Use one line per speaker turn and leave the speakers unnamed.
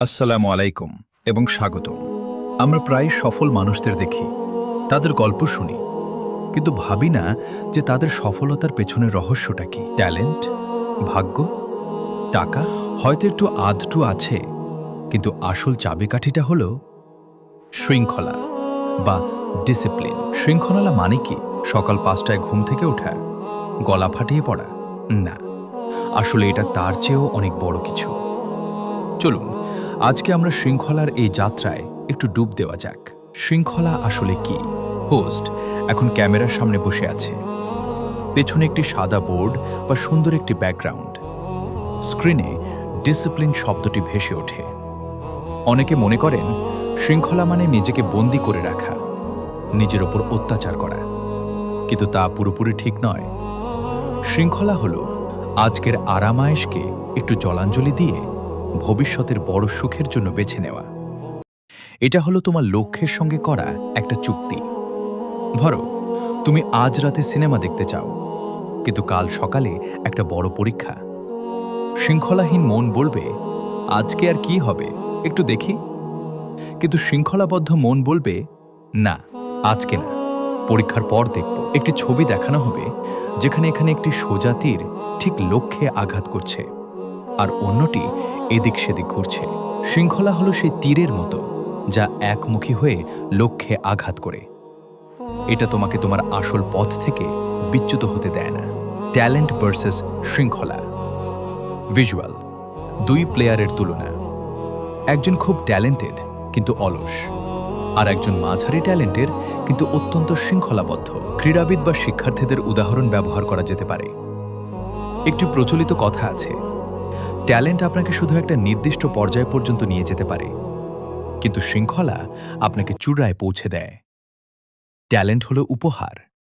আসসালামু আলাইকুম এবং স্বাগতম।
আমরা প্রায় সফল মানুষদের দেখি, তাদের গল্প শুনি, কিন্তু ভাবি না যে তাদের সফলতার পেছনের রহস্যটা কি। ট্যালেন্ট, ভাগ্য, টাকা হয়তো একটু আধটু আছে, কিন্তু আসল চাবিকাঠিটা হলো শৃঙ্খলা বা ডিসিপ্লিন। শৃঙ্খলা মানে কি সকাল ৫টায় ঘুম থেকে ওঠা, গলা ফাটিয়ে পড়া? না, আসলে এটা তার চেয়েও অনেক বড় কিছু। চলুন আজকে আমরা শৃঙ্খলার এই যাত্রায় একটু ডুব দেওয়া যাক। শৃঙ্খলা আসলে কি? হোস্ট এখন ক্যামেরার সামনে বসে আছে, পেছনে একটি সাদা বোর্ড বা সুন্দর একটি ব্যাকগ্রাউন্ড। স্ক্রিনে ডিসিপ্লিন শব্দটি ভেসে ওঠে। অনেকে মনে করেন শৃঙ্খলা মানে নিজেকে বন্দি করে রাখা, নিজের ওপর অত্যাচার করা, কিন্তু তা পুরোপুরি ঠিক নয়। শৃঙ্খলা হলো আজকের আরামায়েশকে একটু জলাঞ্জলি দিয়ে ভবিষ্যতের বড় সুখের জন্য বেছে নেওয়া। এটা হলো তোমার লক্ষ্যের সঙ্গে করা একটা চুক্তি। ধরো, তুমি আজ রাতে সিনেমা দেখতে চাও, কিন্তু কাল সকালে একটা বড় পরীক্ষা। শৃঙ্খলাহীন মন বলবে, আজকে আর কি হবে, একটু দেখি। কিন্তু শৃঙ্খলাবদ্ধ মন বলবে, না, আজকে না, পরীক্ষার পর দেখব। একটি ছবি দেখানো হবে যেখানে এখানে একটি সোজা তীর ঠিক লক্ষ্যে আঘাত করছে, আর অন্যটি এদিক সেদিক ঘুরছে। শৃঙ্খলা হলো সেই তীরের মতো যা একমুখী হয়ে লক্ষ্যে আঘাত করে। এটা তোমাকে তোমার আসল পথ থেকে বিচ্যুত হতে দেয় না। ট্যালেন্ট ভার্সেস শৃঙ্খলা। ভিজুয়াল, দুই প্লেয়ারের তুলনা। একজন খুব ট্যালেন্টেড কিন্তু অলস, আর একজন মাঝারি ট্যালেন্টের কিন্তু অত্যন্ত শৃঙ্খলাবদ্ধ। ক্রীড়াবিদ বা শিক্ষার্থীদের উদাহরণ ব্যবহার করা যেতে পারে। একটি প্রচলিত কথা আছে, ট্যালেন্ট আপনাকে শুধু একটা নির্দিষ্ট পর্যায় পর্যন্ত নিয়ে যেতে পারে, কিন্তু শৃঙ্খলা আপনাকে চূড়ায় পৌঁছে দেয়। ট্যালেন্ট হলো উপহার,